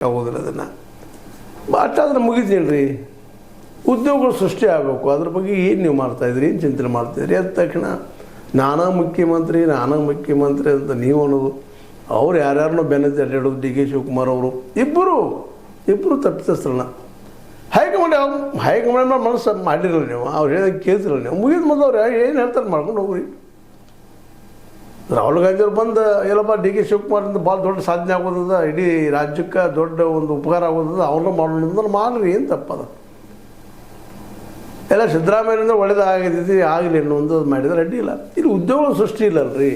ಆಗೋದಿಲ್ಲ ಅದನ್ನು ಅಷ್ಟಾದ್ರೆ ಮುಗಿತೀನಿ ರೀ. ಉದ್ಯೋಗಗಳು ಸೃಷ್ಟಿ ಆಗಬೇಕು, ಅದ್ರ ಬಗ್ಗೆ ಏನು ನೀವು ಮಾಡ್ತಾಯಿದ್ರಿ, ಏನು ಚಿಂತನೆ ಮಾಡ್ತಾಯಿದ್ರಿ? ಅದ ತಕ್ಷಣ ನಾನಾ ಮುಖ್ಯಮಂತ್ರಿ ಅಂತ ನೀವು ಅನ್ನೋದು, ಅವ್ರು ಯಾರ್ಯಾರನ್ನೋ ಬೆನ್ನತ್ತಿ ಅಡ್ಡಾಡೋದು, ಡಿ ಕೆ ಶಿವಕುಮಾರ್ ಅವರು ಇಬ್ಬರು ತಪ್ಪಿತಸ್ಥರನ್ನ ಹೈಕಮಾಂಡ್ ಮನಸ್ಸು ಮಾಡಿರಲ್ಲ ನೀವು, ಅವ್ರು ಹೇಳಿದಾಗ ಕೇಳ್ತಿರಲ್ಲ ನೀವು. ಮುಗಿದ ಮೊದಲು ಅವ್ರು ಏನು ಹೇಳ್ತಾರೆ ಮಾಡ್ಕೊಂಡು ಹೋಗ್ರಿ. ರಾಹುಲ್ ಗಾಂಧಿ ಅವ್ರು ಬಂದು ಎಲ್ಲಪ್ಪ ಡಿ ಕೆ ಶಿವಕುಮಾರಿಂದ ಭಾಳ ದೊಡ್ಡ ಸಾಧನೆ ಆಗೋದದ, ಇಡೀ ರಾಜ್ಯಕ್ಕೆ ದೊಡ್ಡ ಒಂದು ಉಪಕಾರ ಆಗೋದದ, ಅವ್ರನ್ನ ಮಾಡೋಣ ಮಾಡ್ರಿ, ಏನು ತಪ್ಪದ? ಎಲ್ಲ ಸಿದ್ದರಾಮಯ್ಯನಿಂದ ಒಳ್ಳೆಯದಾಗಿದ್ದು ಆಗಲಿ ಅನ್ನೋ ಮಾಡಿದ್ರೆ ಅಡ್ಡಿ ಇಲ್ಲ. ಇಲ್ಲಿ ಉದ್ಯೋಗ ಸೃಷ್ಟಿ ಇಲ್ಲಲ್ರಿ.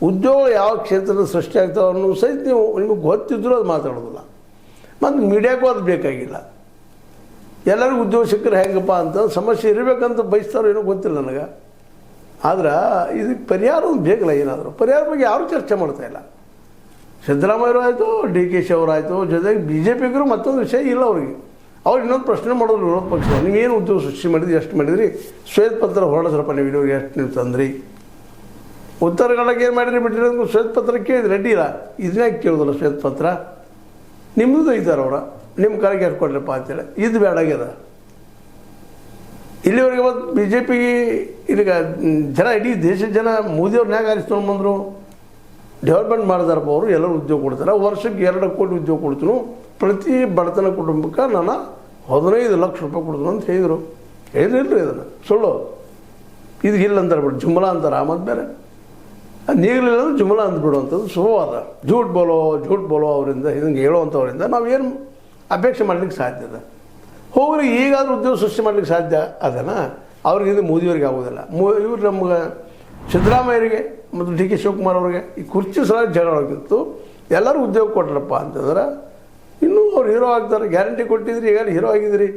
ಉದ್ಯೋಗ ಯಾವ ಕ್ಷೇತ್ರದ ಸೃಷ್ಟಿ ಆಗ್ತಾವೆ ಅನ್ನೋ ಸಹಿತ ನಿಮಗೆ ಗೊತ್ತಿದ್ದರೂ ಅದು ಮಾತಾಡೋದಿಲ್ಲ. ಮತ್ತು ಮೀಡಿಯಾಕ್ಕೂ ಅದು ಬೇಕಾಗಿಲ್ಲ. ಎಲ್ಲರಿಗೂ ಉದ್ಯೋಗ ಸಿಕ್ಕರೆ ಹೆಂಗಪ್ಪ ಅಂತ ಸಮಸ್ಯೆ ಇರಬೇಕಂತ ಬಯಸ್ತಾರೋ ಏನೋ ಗೊತ್ತಿಲ್ಲ ನನಗೆ. ಆದ್ರೆ ಇದಕ್ಕೆ ಪರಿಹಾರ ಒಂದು ಬೇಕಲ್ಲ. ಏನಾದರೂ ಪರಿಹಾರ ಬಗ್ಗೆ ಯಾರೂ ಚರ್ಚೆ ಮಾಡ್ತಾಯಿಲ್ಲ. ಸಿದ್ದರಾಮಯ್ಯರು ಆಯಿತು, ಡಿ ಕೆ ಶಿ ಅವರಾಯಿತು, ಜೊತೆಗೆ ಬಿ ಜೆ ಪಿಗರು ಮತ್ತೊಂದು ವಿಷಯ ಇಲ್ಲ ಅವ್ರಿಗೆ. ಅವ್ರು ಇನ್ನೊಂದು ಪ್ರಶ್ನೆ ಮಾಡೋದು ವಿರೋಧ ಪಕ್ಷ, ನೀವೇನು ಉದ್ಯೋಗ ಸೃಷ್ಟಿ ಮಾಡಿದ್ರಿ, ಎಷ್ಟು ಮಾಡಿದ್ರಿ, ಶ್ವೇತಪತ್ರ ಹೊರಡಿಸ್ರಪ್ಪ ನೀವು ವಿಡಿಯೋ ಎಷ್ಟು ನೀವು ತಂದ್ರಿ, ಉತ್ತರ ಕನ್ನಡಕ್ಕೆ ಏನು ಮಾಡಿರಿ ಬಿಟ್ಟಿರಿ ಅಂತ ಶ್ವೇತಪತ್ರ ಕೇಳಿದ್ರಿ, ಅಡ್ಡಿ ಇಲ್ಲ. ಇದನ್ನೇ ಕೇಳೋದಲ್ಲ ಶ್ವೇತಪತ್ರ, ನಿಮ್ಮದು ಇದ್ದಾರೆ ಅವರ, ನಿಮ್ಮ ಕಾಲಿಗೆ ಎಷ್ಟು ಕೊಡ್ರಪ್ಪ ಅಂತೇಳಿ. ಇದು ಬೇಡಾಗ್ಯದ. ಇಲ್ಲಿವರೆಗೆ ಮತ್ತು ಬಿ ಜೆ ಪಿಗೆ ಈಗ ಜನ, ಇಡೀ ದೇಶದ ಜನ ಮೋದಿಯವ್ರನ್ನ ಹೇಗೆ ಆರಿಸ್ಕೊಂಡು ಬಂದರು, ಡೆವಲಪ್ಮೆಂಟ್ ಮಾಡಿದಾರಪ್ಪ ಅವರು, ಎಲ್ಲರೂ ಉದ್ಯೋಗ ಕೊಡ್ತಾರೆ. ವರ್ಷಕ್ಕೆ 2 ಕೋಟಿ ಉದ್ಯೋಗ ಕೊಡ್ತೀನಿ, ಪ್ರತಿ ಬಡತನ ಕುಟುಂಬಕ್ಕೆ ನಾನು 15 ಲಕ್ಷ ರೂಪಾಯಿ ಕೊಡ್ತೀನಿ ಅಂತ ಹೇಳಿದ್ರಿಲ್ರಿ. ಇದನ್ನು ಸುಳ್ಳು, ಇದು ಇಲ್ಲ ಅಂತಾರೆ ಬಿಡು, ಜುಮ್ಲ ಅಂತಾರೆ. ಮತ್ತು ಬೇರೆ ನೀಗಲಿಲ್ಲ ಅಂದ್ರೆ ಜುಮ್ಲ ಅಂದ್ಬಿಡುವಂಥದ್ದು ಸುಭವಾದ. ಝೂಟ್ ಬೋಲೋ ಅವರಿಂದ, ಹಿಂಗೆ ಹೇಳೋವಂಥವ್ರಿಂದ ನಾವೇನು ಅಪೇಕ್ಷೆ ಮಾಡಲಿಕ್ಕೆ ಸಾಧ್ಯ ಇದೆ? ಹೋಗ್ರಿ, ಈಗಾದರೂ ಉದ್ಯೋಗ ಸೃಷ್ಟಿ ಮಾಡಲಿಕ್ಕೆ ಸಾಧ್ಯ ಅದನ್ನು. ಅವ್ರಿಗೆ ಮೋದಿಯವ್ರಿಗೆ ಆಗೋದಿಲ್ಲ. ಇವ್ರು ನಮ್ಗೆ ಸಿದ್ದರಾಮಯ್ಯರಿಗೆ ಮತ್ತು ಡಿ ಕೆ ಶಿವಕುಮಾರ್ ಅವ್ರಿಗೆ ಈ ಕುರ್ಚಿ ಸಲ ಜಗಳ ಆಗಿತ್ತು. ಎಲ್ಲರೂ ಉದ್ಯೋಗ ಕೊಟ್ರಪ್ಪ ಅಂತಂದ್ರೆ ಇನ್ನೂ ಅವ್ರು ಹೀರೋ ಆಗ್ತಾರೆ. ಗ್ಯಾರಂಟಿ ಕೊಟ್ಟಿದ್ರಿ, ಈಗ ಹೀರೋ ಆಗಿದ್ರಿ.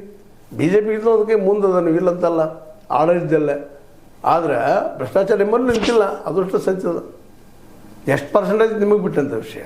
ಬಿ ಜೆ ಪಿ ಅದಕ್ಕೆ ಮುಂದದ, ನೀವು ಇಲ್ಲಂತಲ್ಲ, ಆಡಳಿತದಲ್ಲೇ. ಆದರೆ ಭ್ರಷ್ಟಾಚಾರ ನಿಮ್ಮಲ್ಲಿ ನಿಂತಿಲ್ಲ, ಅದಷ್ಟು ಸತ್ಯದ. ಎಷ್ಟು ಪರ್ಸೆಂಟೇಜ್ ನಿಮಗೆ ಬಿಟ್ಟಂಥ ವಿಷಯ.